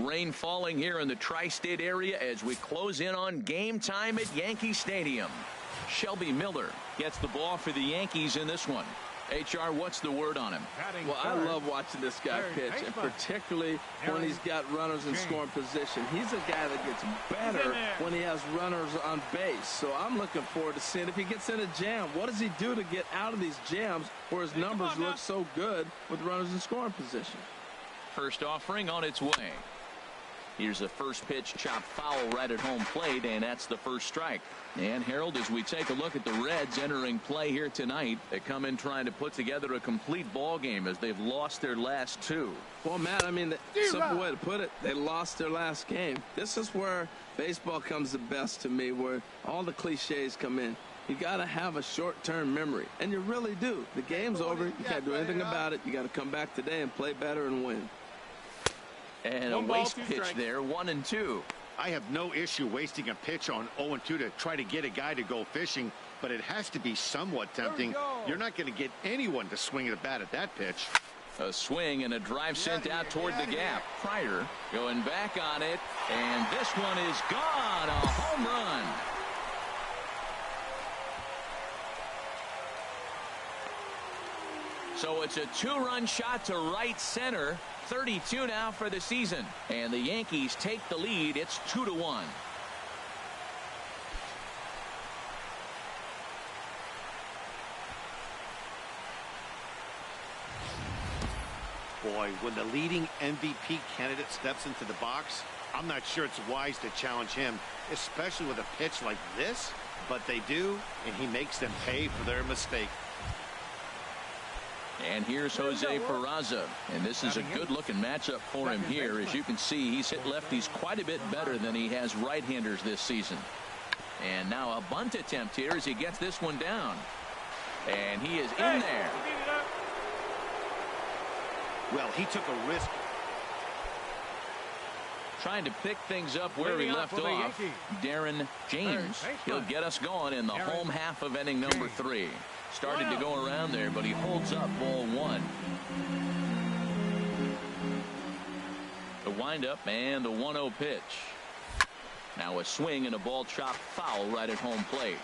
Rain falling here in the tri-state area as we close in on game time at Yankee Stadium. Shelby Miller gets the ball for the Yankees in this one. HR, what's the word on him? Well, I love watching this guy pitch, and particularly when he's got runners in scoring position. He's a guy that gets better when he has runners on base. So I'm looking forward to seeing if he gets in a jam. What does he do to get out of these jams where his numbers look so good with runners in scoring position? First offering on its way. Here's a first pitch chopped foul right at home plate, and that's the first strike. And Harold, as we take a look at the Reds entering play here tonight, they come in trying to put together a complete ball game as they've lost their last two. Well, Matt, I mean, the simple way to put it, they lost their last game. This is where baseball comes the best to me, where all the cliches come in. You got to have a short-term memory, and you really do. The game's over. You can't do anything about it. You got to come back today and play better and win. And a waste pitch there, 1-2. I have no issue wasting a pitch on 0-2 to try to get a guy to go fishing, but it has to be somewhat tempting. You're not going to get anyone to swing at a bat at that pitch. A swing and a drive sent out toward the gap. Pryor going back on it, and this one is gone. A home run. So it's a two-run shot to right center. 32 now for the season, and the Yankees take the lead. It's 2-1. Boy, when the leading MVP candidate steps into the box, I'm not sure it's wise to challenge him, especially with a pitch like this, but they do, and he makes them pay for their mistake. And here's Jose Peraza, and this is a good-looking matchup for him here. As you can see, he's hit lefties quite a bit better than he has right-handers this season. And now a bunt attempt here as he gets this one down. And he is in there. Well, he took a risk. Trying to pick things up where he left off. Darren James. He'll get us going in the home half of inning number 3. Started to go around there, but he holds up ball 1. The windup and the 1-0 pitch. Now a swing and a ball chopped foul right at home plate.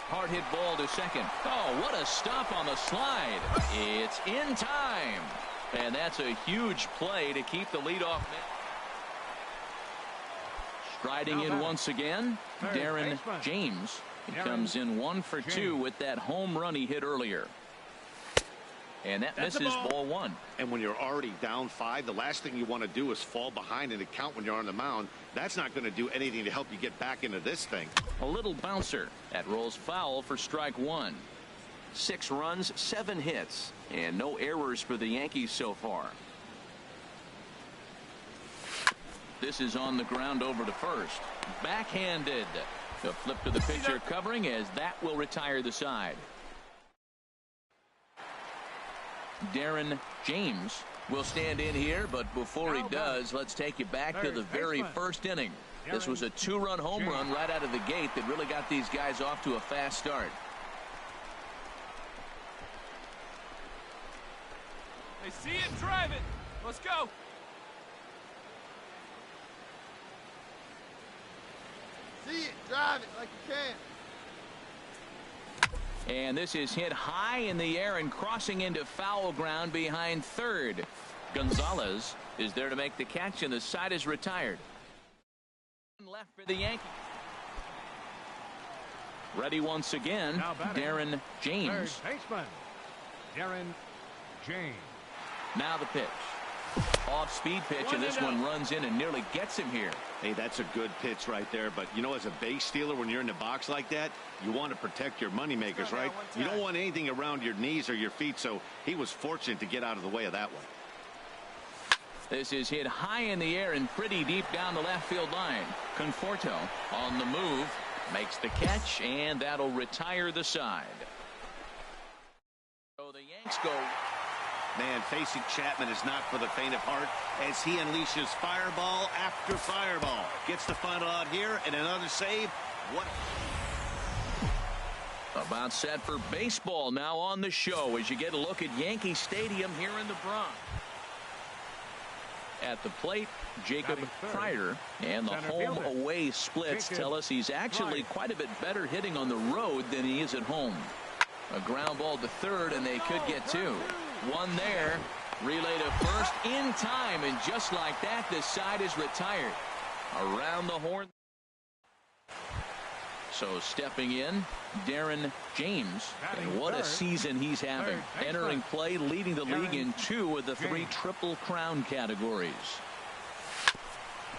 Hard hit ball to second. Oh, what a stop on the slide. It's in time. And that's a huge play to keep the leadoff man. Striding in once again, Darren James. He comes in 1 for 2 with that home run he hit earlier. And that misses ball 1. And when you're already down 5, the last thing you want to do is fall behind in a count when you're on the mound. That's not going to do anything to help you get back into this thing. A little bouncer. That rolls foul for strike 1. 6 runs, 7 hits, and no errors for the Yankees so far. This is on the ground over to first. Backhanded. The flip to the pitcher covering as that will retire the side. Darren James will stand in here, but before he does, let's take you back to the very first inning. This was a 2-run home run right out of the gate that really got these guys off to a fast start. They see it, drive it. Let's go. See it, drive it like you can. And this is hit high in the air and crossing into foul ground behind third. Gonzalez is there to make the catch, and the side is retired. Left for the Yankees. Ready once again, Darren James. Baseman, Darren James. Now the pitch. Off-speed pitch, and this one runs in and nearly gets him here. Hey, that's a good pitch right there. But, you know, as a base stealer, when you're in the box like that, you want to protect your moneymakers, right? You don't want anything around your knees or your feet, so he was fortunate to get out of the way of that one. This is hit high in the air and pretty deep down the left field line. Conforto on the move, makes the catch, and that'll retire the side. So the Yanks go. Man, facing Chapman is not for the faint of heart as he unleashes fireball after fireball. Gets the final out here and another save. What? About set for baseball now on the show as you get a look at Yankee Stadium here in the Bronx. At the plate, Jacob Kreider, and the home-away splits tell us he's actually quite a bit better hitting on the road than he is at home. A ground ball to third, and they could get two. One there, relay to first in time, and just like that, the side is retired. Around the horn. So stepping in, Darren James. And what a season he's having. Entering play, leading the league in 2 of the 3 Triple Crown categories.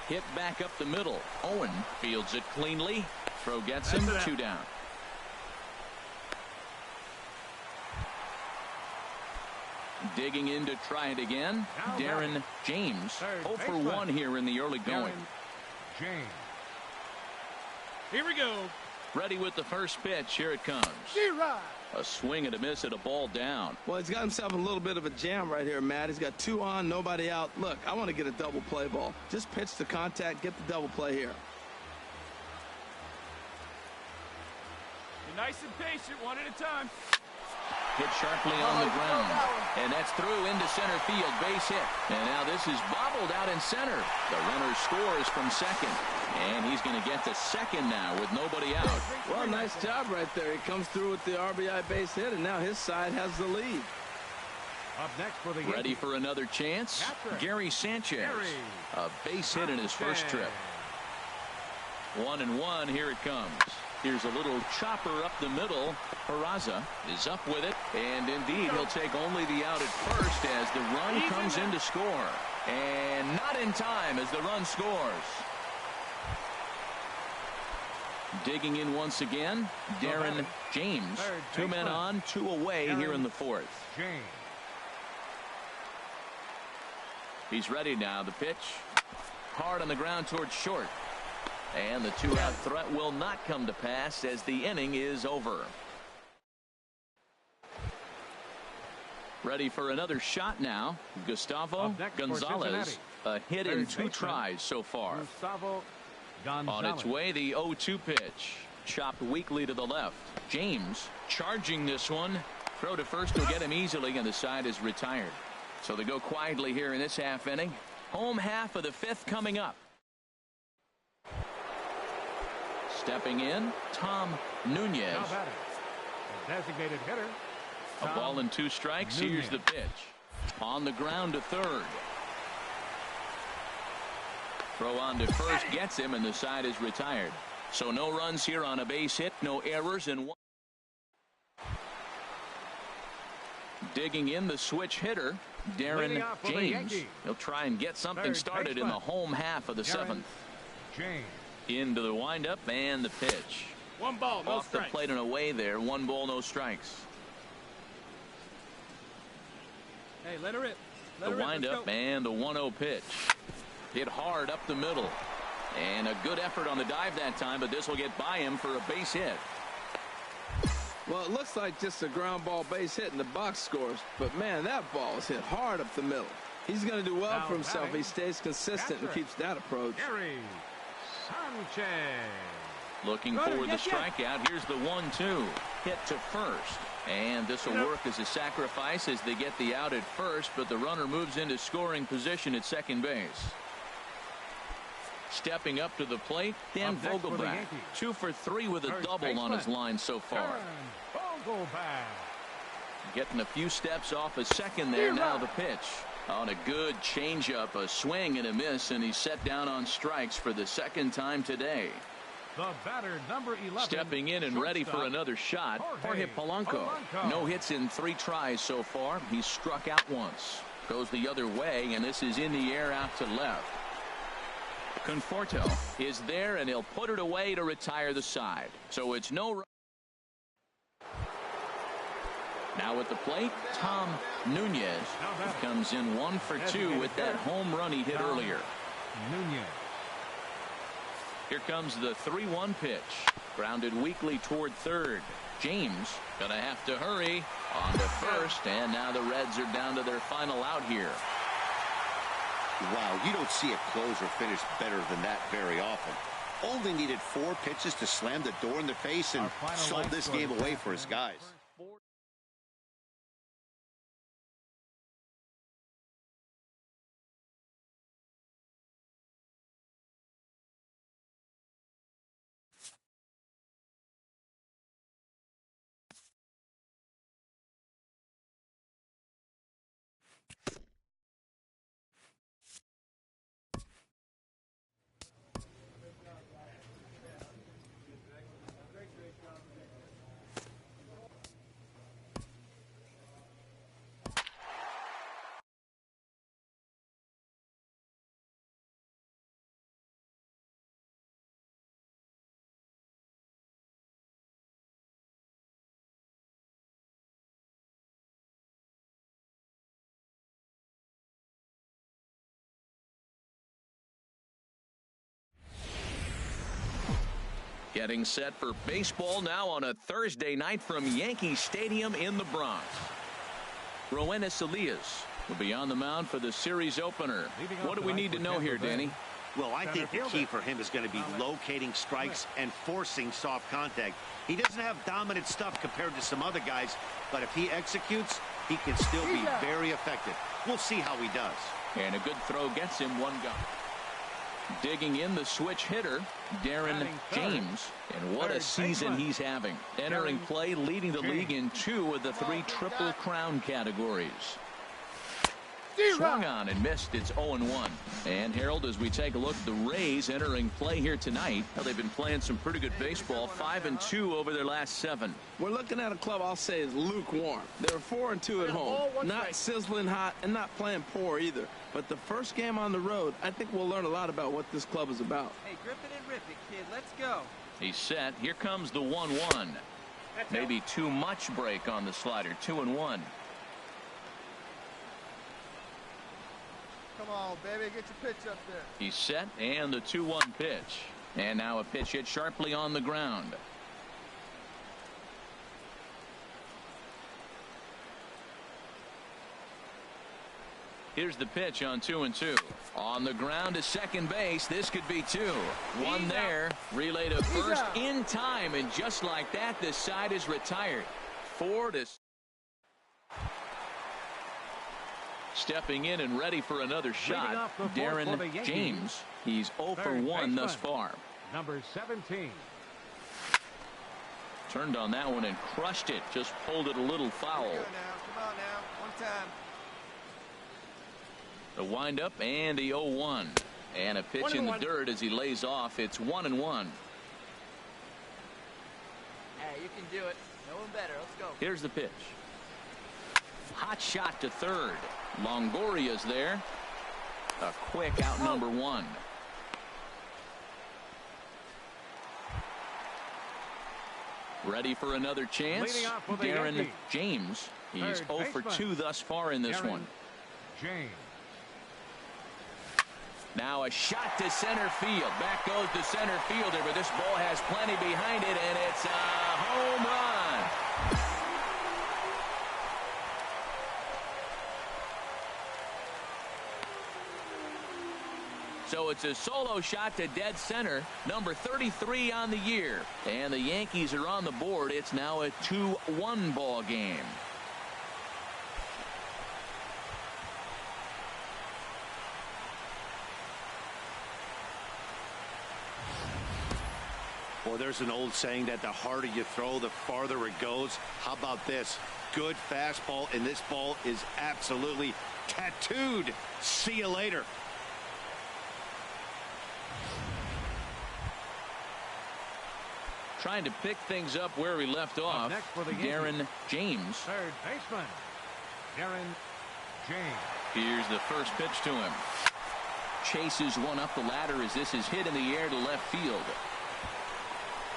Hit back up the middle. Owen fields it cleanly. Throw gets him, 2 down. Digging in to try it again, Darren James. 0 for 1 here in the early going. James. Here we go. Ready with the first pitch. Here it comes. A swing and a miss at a ball down. Well, he's got himself a little bit of a jam right here, Matt. He's got 2 on, nobody out. Look, I want to get a double play ball. Just pitch to contact, get the double play here. Be nice and patient, one at a time. Hit sharply on the ground. And that's through into center field. Base hit. And now this is bobbled out in center. The runner scores from second. And he's going to get to second now with nobody out. Well, nice job right there. He comes through with the RBI base hit, and now his side has the lead. Up next for the Yankees. Ready for another chance? Gary Sanchez. A base hit in his first trip. 1-1. Here it comes. Here's a little chopper up the middle. Peraza is up with it. And indeed, he'll take only the out at first as the run comes in to score. And not in time as the run scores. Digging in once again, Darren James. 2 men on, 2 away here in the 4th. He's ready now. The pitch. Hard on the ground towards short. And the 2-out threat will not come to pass as the inning is over. Ready for another shot now. Gustavo Gonzalez. A hit in 2 tries so far. On its way, the 0-2 pitch. Chopped weakly to the left. James charging this one. Throw to first will get him easily, and the side is retired. So they go quietly here in this half inning. Home half of the 5th coming up. Stepping in, Tom Nunez. Designated hitter. A ball and 2 strikes. Here's the pitch. On the ground to third. Throw on to first gets him, and the side is retired. So no runs here on a base hit, no errors, and 1. Digging in the switch hitter, Darren James. He'll try and get something started in the home half of the 7th. Into the windup and the pitch. 1 ball, no off strikes. the plate and away there. 1 ball, no strikes. Hey, let her rip. The windup and the 1-0 pitch. Hit hard up the middle. And a good effort on the dive that time, but this will get by him for a base hit. Well, it looks like just a ground ball base hit and the box scores. But, man, that ball is hit hard up the middle. He's going to do well for himself. He stays consistent and keeps that approach. Sanchez. Looking for the strikeout. Here's the 1-2. Hit to first. And this will work as a sacrifice as they get the out at first, but the runner moves into scoring position at second base. Stepping up to the plate, Dan Vogelback. 2 for 3 with a double on his line so far. Getting a few steps off a second there. Now the pitch. On a good changeup, a swing and a miss, and he's set down on strikes for the 2nd time today. The batter, number 11. Stepping in and ready for another shot, Jorge Polanco. No hits in 3 tries so far. He's struck out once. Goes the other way, and this is in the air out to left. Conforto is there, and he'll put it away to retire the side. So it's no. Now at the plate, Tom Nunez comes in 1 for 2 with that home run he hit earlier. Nunez. Here comes the 3-1 pitch. Grounded weakly toward third. James gonna have to hurry on to first, and now the Reds are down to their final out here. Wow, you don't see a closer finish better than that very often. only needed 4 pitches to slam the door in their face and sold this game away for his guys. Getting set for baseball now on a Thursday night from Yankee Stadium in the Bronx. Roenis Elias will be on the mound for the series opener. What do we need to know here, Danny? Well, I think the key for him is going to be locating strikes and forcing soft contact. He doesn't have dominant stuff compared to some other guys, but if he executes, he can still be very effective. We'll see how he does. And a good throw gets him one gun. Digging in the switch hitter, Darren James. And what a season he's having. Entering play, leading the league in 2 of the 3 Triple Crown categories. Swung on and missed. It's 0-1. And Harold, as we take a look at the Rays entering play here tonight, well, they've been playing some pretty good baseball. 5-2 over their last 7. We're looking at a club I'll say is lukewarm. They're 4-2 at home. Not sizzling hot and not playing poor either. But the first game on the road, I think we'll learn a lot about what this club is about. Hey, grip it and rip it, kid. Let's go. He's set. Here comes the 1-1. Maybe too much break on the slider. 2-1. Come on, baby. Get your pitch up there. He's set, and the 2-1 pitch. And now a pitch hit sharply on the ground. Here's the pitch on 2-2. On the ground to second base. This could be 2. One there. Relay to first in time. And just like that, this side is retired. 4-. Stepping in and ready for another shot, Darren James. He's 0 for 1 thus far. Number 17. Turned on that one and crushed it. Just pulled it a little foul. Come on now. One time. The windup and the 0-1. And a pitch in the dirt as he lays off. It's 1-1. Hey, you can do it. No one better. Let's go. Here's the pitch. Hot shot to third. Longoria's there. A quick out number 1. Ready for another chance. For Darren Yankees. James. He's 0 for 2 thus far in this Darren one. James. Now a shot to center field. Back goes the center fielder, but this ball has plenty behind it, and it's a home run. So it's a solo shot to dead center, number 33 on the year. And the Yankees are on the board. It's now a 2-1 ball game. Well, there's an old saying that the harder you throw, the farther it goes. How about this? Good fastball, and this ball is absolutely tattooed. See you later. Trying to pick things up where we left off. Next for the Darren James. Third baseman. Darren James. Here's the first pitch to him. Chases one up the ladder as this is hit in the air to left field.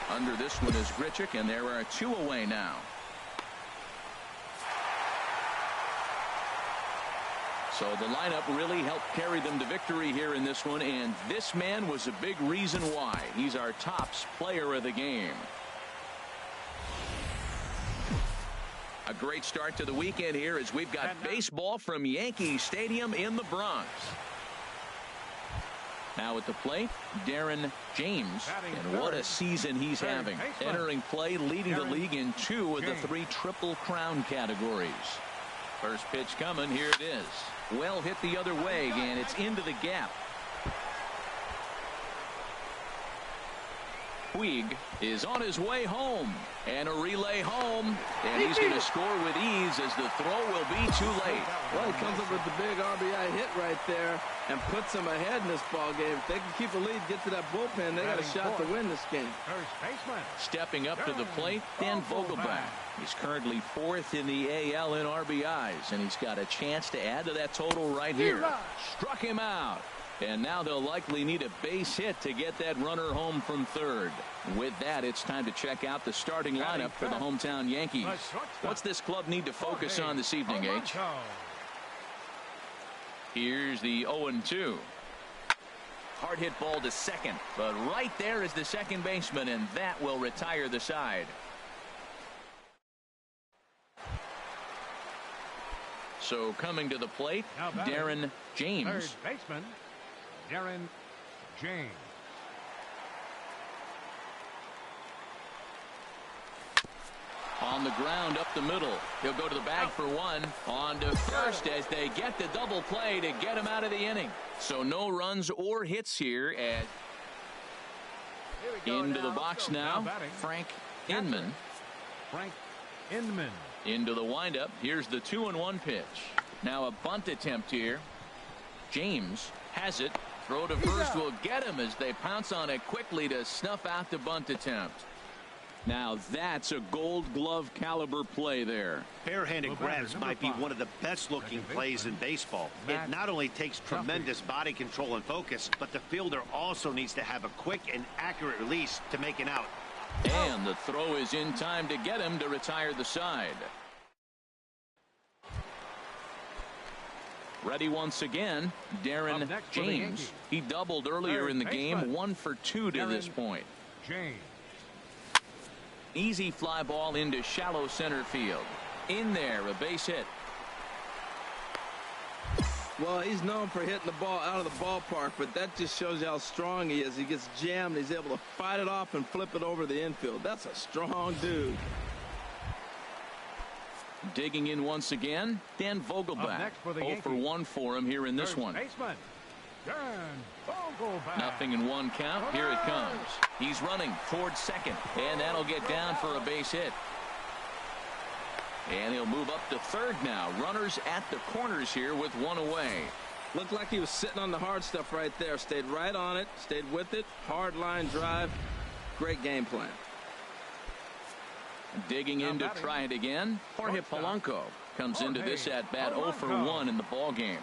Under this one is Grichuk, and there are 2 away now. So the lineup really helped carry them to victory here in this one, and this man was a big reason why. He's our tops player of the game. A great start to the weekend here as we've got baseball from Yankee Stadium in the Bronx. Now at the plate, Darren James. And what a season he's having. Entering play, leading the league in 2 of the 3 Triple Crown categories. First pitch coming. Here it is. Well hit the other way, and it's into the gap. Puig is on his way home, and a relay home, and he's going to score with ease as the throw will be too late. Well, he comes up with the big RBI hit right there and puts them ahead in this ball game. If they can keep the lead, get to that bullpen, they got a shot to win this game. Stepping up to the plate, Dan Vogelbach. He's currently 4th in the AL in RBIs, and he's got a chance to add to that total right here. Struck him out. And now they'll likely need a base hit to get that runner home from third. With that, it's time to check out the starting lineup for the hometown Yankees. What's this club need to focus on this evening, H? Here's the 0-2. Hard hit ball to second, but right there is the second baseman, and that will retire the side. So coming to the plate, Darren James. Third baseman, Darren James. On the ground up the middle. He'll go to the bag for one. On to first as they get the double play to get him out of the inning. So no runs or hits here. As into the box now, Frank Inman. Frank Inman. Into the windup. Here's the 2-1 pitch. Now a bunt attempt here. James has it. Throw to first will get him as they pounce on it quickly to snuff out the bunt attempt. Now that's a Gold Glove caliber play there. Barehanded grabs might be one of the best looking plays in baseball. It not only takes tremendous body control and focus, but the fielder also needs to have a quick and accurate release to make an out. And the throw is in time to get him to retire the side. Ready once again, Darren James. He doubled earlier in the game, 1 for 2 to this point. James. Easy fly ball into shallow center field. In there, a base hit. Well, he's known for hitting the ball out of the ballpark, but that just shows you how strong he is. He gets jammed. He's able to fight it off and flip it over the infield. That's a strong dude. Digging in once again, Dan Vogelbach. 0 for 1 for him here in this one. Baseman, Nothing in 1 count. Here it comes. He's running towards second, and that'll get down for a base hit. And he'll move up to third now. Runners at the corners here with 1 away. Looked like he was sitting on the hard stuff right there. Stayed right on it. Stayed with it. Hard line drive. Great game plan. Digging in to try it again. Jorge Polanco comes into this at bat 0 for 1 in the ball game.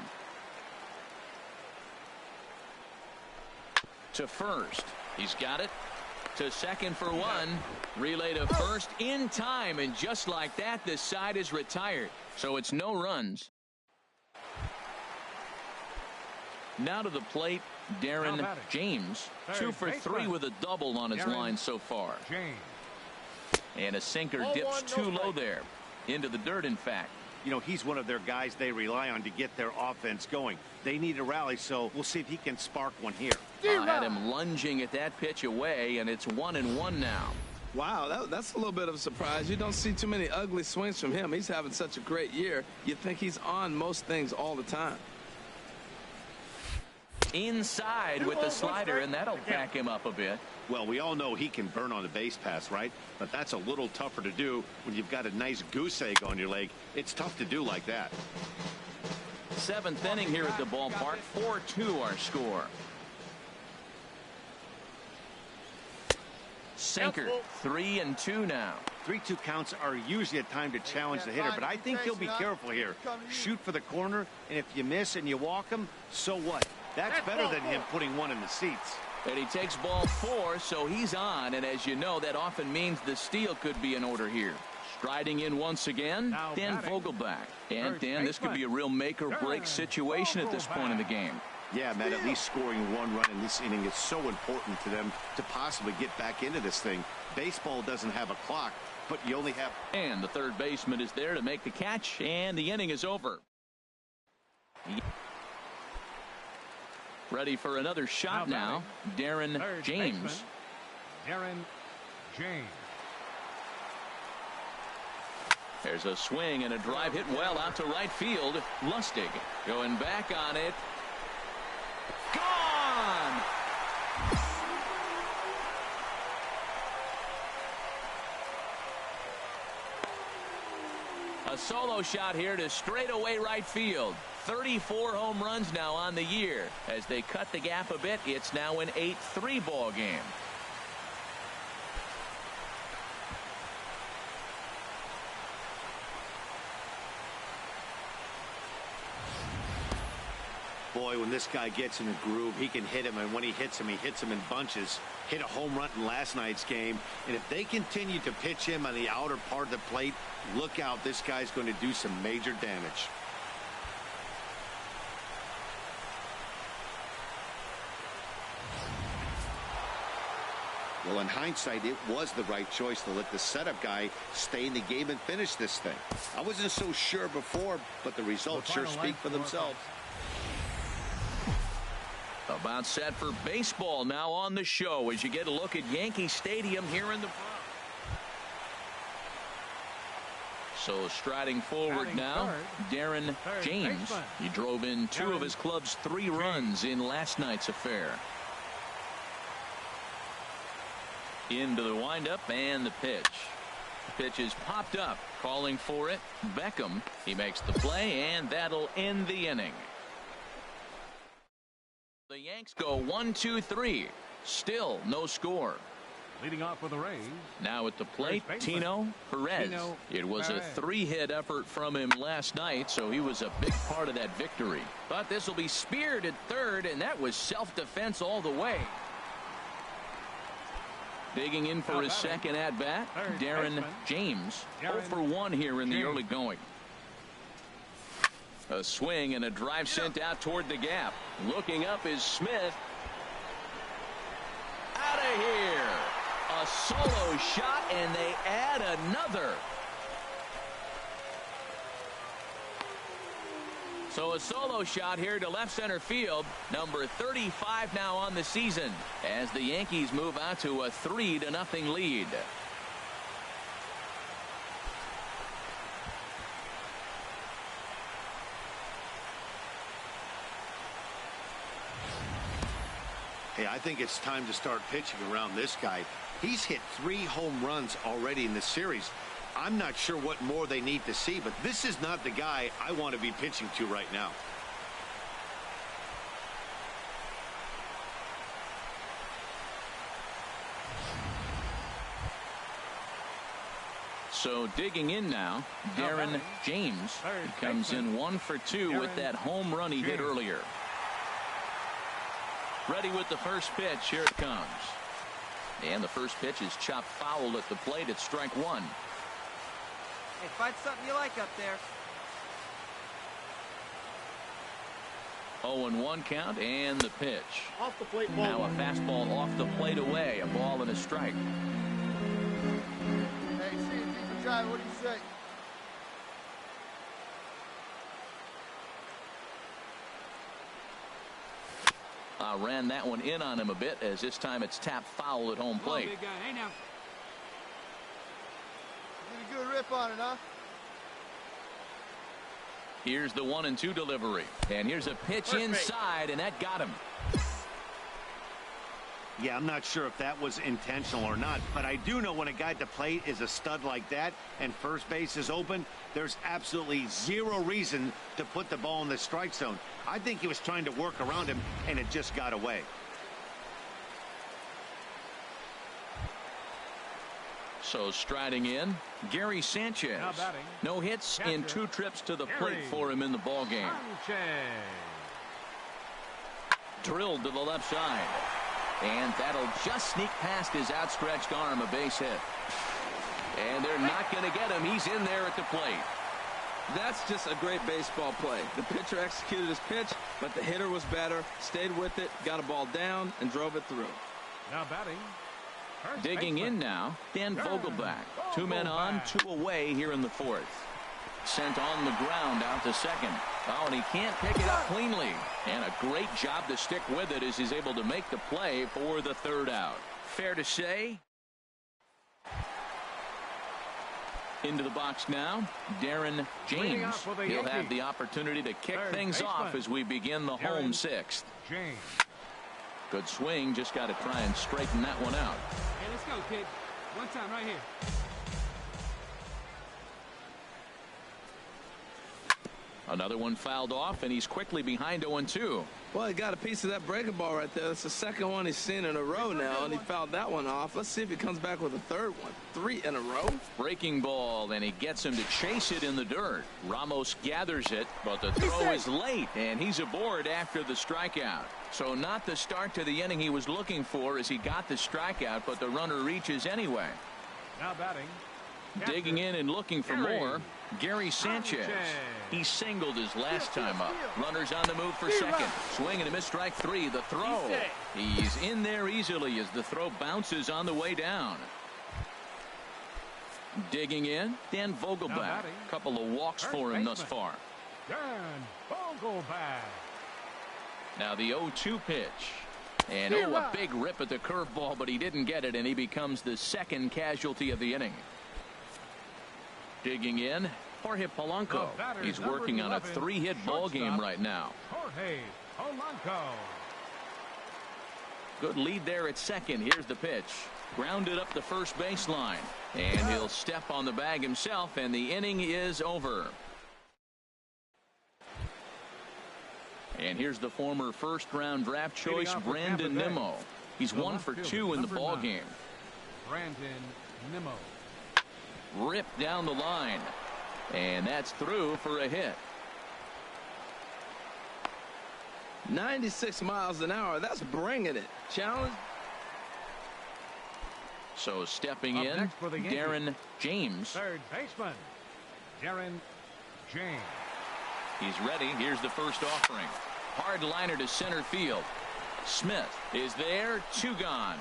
To first. He's got it. To second for 1. Relay to first in time, and just like that, the side is retired. So it's no runs. Now to the plate, Darren James. 2 for 3 with a double on his line so far. And a sinker dips too low there. Into the dirt, in fact. You know, he's one of their guys they rely on to get their offense going. They need a rally, so we'll see if he can spark one here. Had him lunging at that pitch away, and it's 1-1 now. Wow, that's a little bit of a surprise. You don't see too many ugly swings from him. He's having such a great year. You think he's on most things all the time. Inside with the slider, and that'll back him up a bit. Well, we all know he can burn on the base pass, right? But that's a little tougher to do when you've got a nice goose egg on your leg. It's tough to do like that. 7th inning here at the ballpark. 4-2 our score. Sinker. 3-2 now. 3-2 counts are usually a time to challenge the hitter, but I think he'll be careful here. Shoot for the corner, and if you miss and you walk him, so what? That's better than him putting one in the seats. And he takes ball 4, so he's on, and as you know, that often means the steal could be in order here. Striding in once again, Dan Vogelbach. And Dan, this could be a real make-or-break situation at this point in the game. Yeah, man, at least scoring 1 run in this inning is so important to them to possibly get back into this thing. Baseball doesn't have a clock, but you only have... And the third baseman is there to make the catch, and the inning is over. Ready for another shot now. Darren James. Baseman, Darren James. There's a swing and a drive hit well out to right field. Lustig going back on it. Gone! A solo shot here to straightaway right field. 34 home runs now on the year. As they cut the gap a bit, it's now an 8-3 ball game. Boy, when this guy gets in a groove, he can hit him, and when he hits him in bunches. Hit a home run in last night's game, and if they continue to pitch him on the outer part of the plate, look out, this guy's going to do some major damage. Well, in hindsight, it was the right choice to let the setup guy stay in the game and finish this thing. I wasn't so sure before, but the results sure speak for themselves. About set for baseball now on the show as you get a look at Yankee Stadium here in the Bronx. So striding forward now, Darren James. He drove in 2 of his club's 3 runs in last night's affair. Into the windup and the pitch. Pitch is popped up, calling for it. Beckham, he makes the play, and that'll end the inning. The Yanks go 1-2-3. Still no score. Leading off for the Rays. Now at the plate, Tino Perez. It was a 3-hit effort from him last night, so he was a big part of that victory. But this will be speared at third, and that was self-defense all the way. Digging in for his second at-bat, Darren James. 0 for 1 here in the early going. A swing and a drive sent out toward the gap. Looking up is Smith. Out of here. A solo shot, and they add another. So a solo shot here to left center field. Number 35 now on the season as the Yankees move out to a 3-0 lead. Hey, I think it's time to start pitching around this guy. He's hit 3 home runs already in this series. I'm not sure what more they need to see, but this is not the guy I want to be pitching to right now. So digging in now, Darren James. He comes in 1 for 2 with that home run he hit earlier. Ready with the first pitch. Here it comes. And the first pitch is chopped foul at the plate at strike 1. Hey, find something you like up there. 0-1 count and the pitch. Off the plate ball. Now a fastball off the plate away. A ball and a strike. Hey, see if you can try. What do you say? Ran that one in on him a bit as this time it's tapped foul at home plate. Big guy. Hey now. Get a good rip on it, huh? Here's the 1-2 delivery. And here's a pitch inside, and that got him. Yeah, I'm not sure if that was intentional or not, but I do know when a guy at the plate is a stud like that and first base is open, there's absolutely 0 reason to put the ball in the strike zone. I think he was trying to work around him, and it just got away. So striding in, Gary Sanchez. No hits in 2 trips to the plate for him in the ball game. Drilled to the left side. And that'll just sneak past his outstretched arm, a base hit. And they're not going to get him. He's in there at the plate. That's just a great baseball play. The pitcher executed his pitch, but the hitter was better, stayed with it, got a ball down, and drove it through. Now batting. Digging in now, Dan Vogelbach. 2 men on, 2 away here in the 4th. sent on the ground out to second. Oh, and he can't pick it up cleanly. And a great job to stick with it as he's able to make the play for the third out. Fair to say. Into the box now, Darren James. He'll have the opportunity to kick things off as we begin the home sixth. James. Good swing, just got to try and straighten that one out. Hey, let's go, kid. One time right here. Another one fouled off, and he's quickly behind 0-2. Well, he got a piece of that breaking ball right there. That's the second one he's seen in a row now, and he fouled that one off. Let's see if he comes back with a third one. 3 in a row. Breaking ball, and he gets him to chase it in the dirt. Ramos gathers it, but the throw is late, and he's aboard after the strikeout. So not the start to the inning he was looking for as he got the strikeout, but the runner reaches anyway. Now batting. Digging in and looking for more, Gary Sanchez. He singled his last time up. Runners on the move for second. Swing and a miss, strike 3. The throw. He's in there easily as the throw bounces on the way down. Digging in, Dan Vogelback. Couple of walks for him thus far. Dan Vogelback. Now the 0-2 pitch. And a big rip at the curveball, but he didn't get it, and he becomes the second casualty of the inning. Digging in, Jorge Polanco. He's working on a 3-hit ball game right now. Jorge Polanco. Good lead there at second. Here's the pitch. Grounded up the first baseline. And he'll step on the bag himself, and the inning is over. And here's the former first-round draft choice, Brandon Nimmo. He's 1 for 2 in the ball game. Brandon Nimmo. Ripped down the line, and that's through for a hit. 96 miles an hour. That's bringing it. Challenge. So stepping in, Darren James. Third baseman, Darren James. He's ready. Here's the first offering. Hard liner to center field. Smith is there. 2 gone.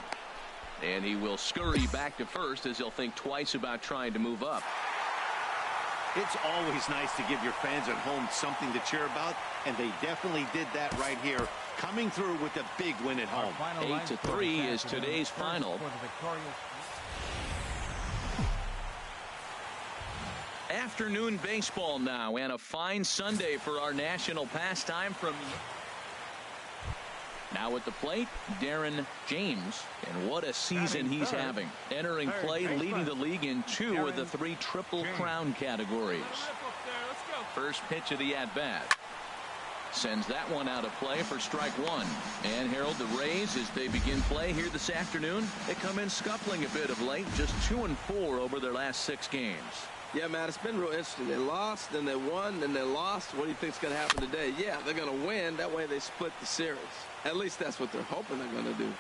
And he will scurry back to first as he'll think twice about trying to move up. It's always nice to give your fans at home something to cheer about, and they definitely did that right here, coming through with a big win at home. 8-3 is today's final. Afternoon baseball now, and a fine Sunday for our national pastime from... Now at the plate, Darren James, and what a season he's having. Entering play, leading the league in 2 of the 3 Triple Crown categories. First pitch of the at-bat. Sends that one out of play for strike 1. And Harold, the Rays, as they begin play here this afternoon, they come in scuffling a bit of late, just 2-4 over their last 6 games. Yeah, Matt, it's been real interesting. They lost, then they won, then they lost. What do you think's going to happen today? Yeah, they're going to win. That way they split the series. At least that's what they're hoping they're going to do.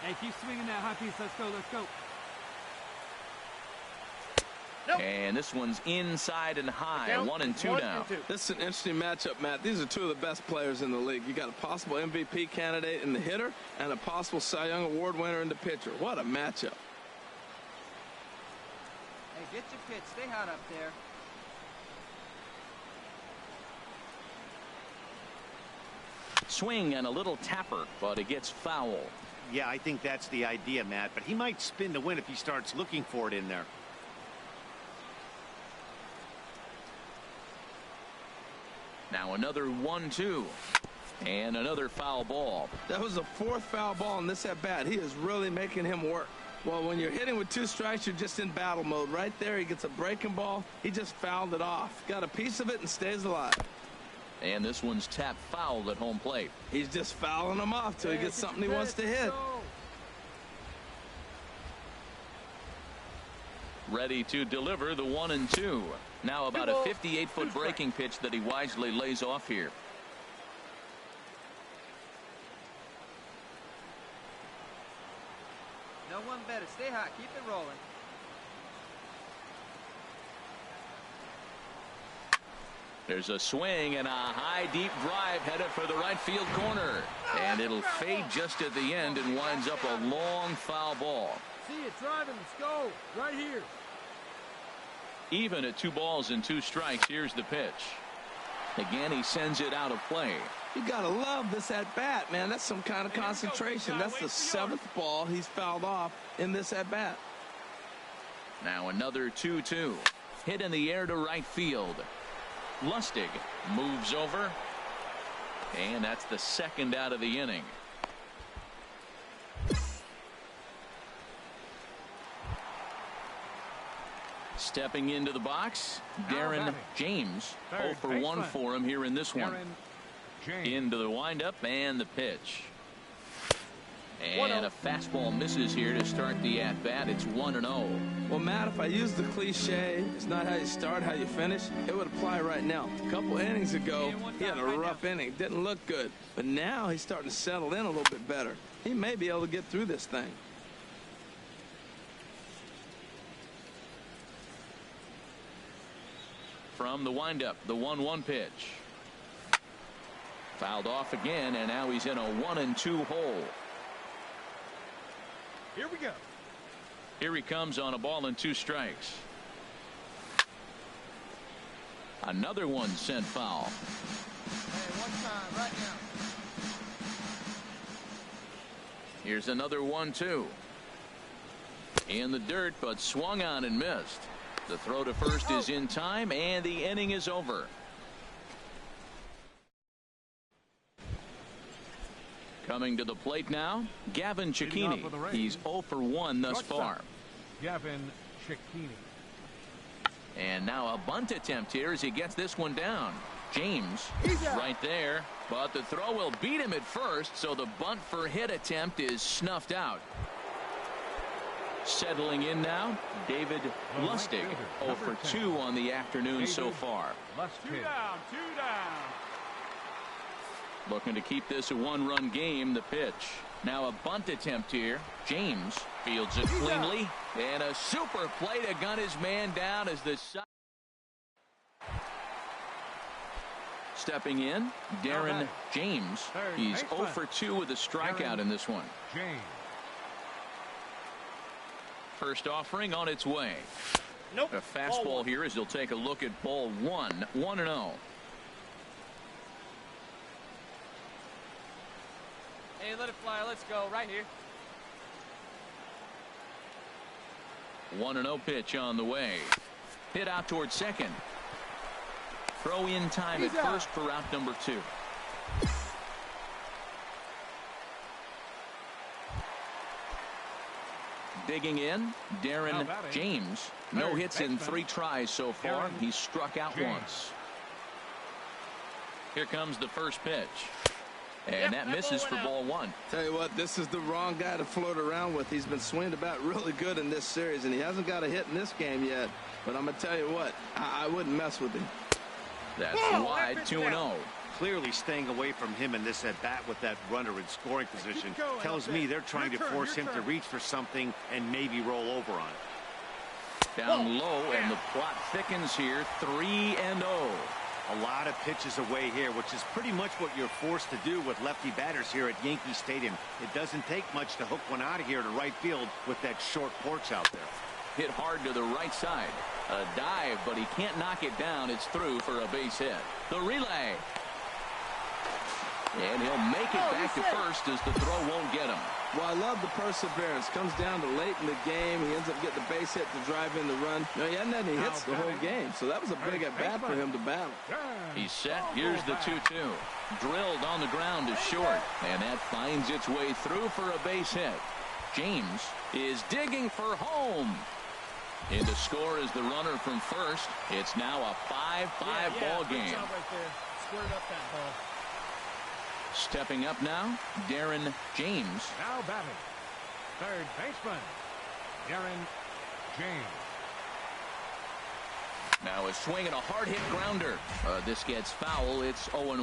Hey, keep swinging that high piece. Let's go, let's go. Nope. And this one's inside and high. 1-2 now. This is an interesting matchup, Matt. These are 2 of the best players in the league. You got a possible MVP candidate in the hitter and a possible Cy Young Award winner in the pitcher. What a matchup. Hey, get your pitch. Stay hot up there. Swing and a little tapper, but it gets foul. Yeah, I think that's the idea, Matt, but he might spin to win if he starts looking for it in there. Now another 1-2. And another foul ball. That was the 4th foul ball in this at bat. He is really making him work. Well, when you're hitting with 2 strikes, you're just in battle mode. Right there, he gets a breaking ball. He just fouled it off. Got a piece of it and stays alive. And this one's tapped fouled at home plate. He's just fouling them off till he gets something he wants to hit. Ready to deliver the 1-2. Now about a 58-foot breaking pitch that he wisely lays off here. No one better. Stay hot. Keep it rolling. There's a swing and a high deep drive headed for the right field corner, and it'll fade just at the end and winds up a long foul ball. See it driving. Let's go right here. Even at 2 balls and 2 strikes. Here's the pitch. Again, he sends it out of play. You gotta love this at bat, man. That's some kind of concentration. That's the 7th ball he's fouled off in this at bat. Now another 2-2. Hit in the air to right field. Lustig moves over, and that's the 2nd out of the inning. Stepping into the box, Darren James. 0 for 1 for him here in this one. Into the windup and the pitch. And a fastball misses here to start the at-bat. It's 1-0. Well, Matt, if I use the cliche, it's not how you start, how you finish, it would apply right now. A couple innings ago, he had a rough inning. Didn't look good. But now he's starting to settle in a little bit better. He may be able to get through this thing. From the windup, the 1-1 pitch. Fouled off again, and now he's in a 1-2 hole. Here we go. Here he comes on a ball and 2 strikes. Another one sent foul. Hey, one time, right now. Here's another 1-2. In the dirt, but swung on and missed. The throw to first is in time, and the inning is over. Coming to the plate now, Gavin Cecchini. He's 0 for 1 thus far. Gavin Cecchini. And now a bunt attempt here as he gets this one down. James right there, but the throw will beat him at first, so the bunt for hit attempt is snuffed out. Settling in now, David Lustig. 0 for 2 on the afternoon so far. 2 down, 2 down. Looking to keep this a 1-run game. The pitch. Now a bunt attempt here. James fields it cleanly, and a super play to gun his man down as the side. Stepping in, Darren James. He's 0 for 2 with a strikeout in this one. First offering on its way. Nope. A fastball here as he'll take a look at ball 1. 1-0. Hey, let it fly. Let's go right here. 1-0 pitch on the way. Hit out towards second. Throw in time at first for out number 2. Digging in, Darren James. No hits in 3 tries so far. He's struck out once. Here comes the first pitch. And that misses for ball 1. Tell you what, this is the wrong guy to float around with. He's been swinging about really good in this series, and he hasn't got a hit in this game yet. But I'm going to tell you what, I wouldn't mess with him. That's wide, 2-0. Clearly staying away from him in this at bat with that runner in scoring position tells me they're trying to force him to reach for something and maybe roll over on it. Down low, and the plot thickens here. 3-0. A lot of pitches away here, which is pretty much what you're forced to do with lefty batters here at Yankee Stadium. It doesn't take much to hook one out of here to right field with that short porch out there. Hit hard to the right side. A dive, but he can't knock it down. It's through for a base hit. The relay. And he'll make it back to first as the throw won't get him. Well, I love the perseverance. Comes down to late in the game. He ends up getting the base hit to drive in the run. You know, he hadn't had any hits the whole game, so that was a big at-bat for him to battle. He's set. Here's the 2-2. Drilled on the ground to short, and that finds its way through for a base hit. James is digging for home. And the score is the runner from first. It's now a 5-5 ball game. Squared up that ball. Stepping up now, Darren James. Now batting, third baseman, Darren James. Now a swing and a hard hit grounder. This gets foul. It's 0-1.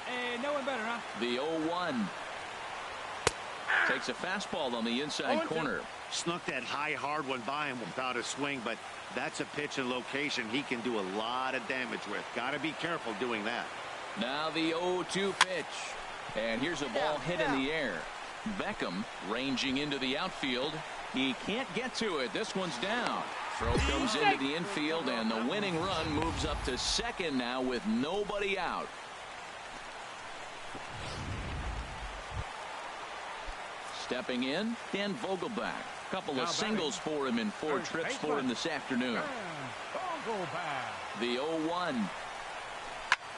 Hey, no one better, huh? The 0-1. Takes a fastball on the inside corner. Snuck that high, hard one by him without a swing, but that's a pitch and location he can do a lot of damage with. Got to be careful doing that. Now the 0-2 pitch. And here's a ball hit in the air. Beckham ranging into the outfield. He can't get to it. This one's down. Throw comes into the infield, and the winning run moves up to second now with nobody out. Stepping in, Dan Vogelback. Couple of singles for him in 4 trips for him this afternoon. The 0-1.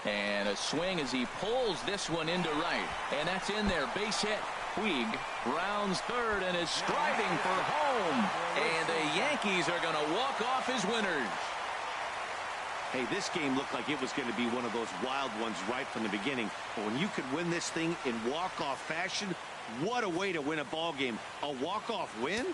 And a swing as he pulls this one into right. And that's in there. Base hit. Puig rounds third and is striding for home. And the Yankees are going to walk off as winners. Hey, this game looked like it was going to be one of those wild ones right from the beginning. But when you could win this thing in walk-off fashion, what a way to win a ball game. A walk-off win?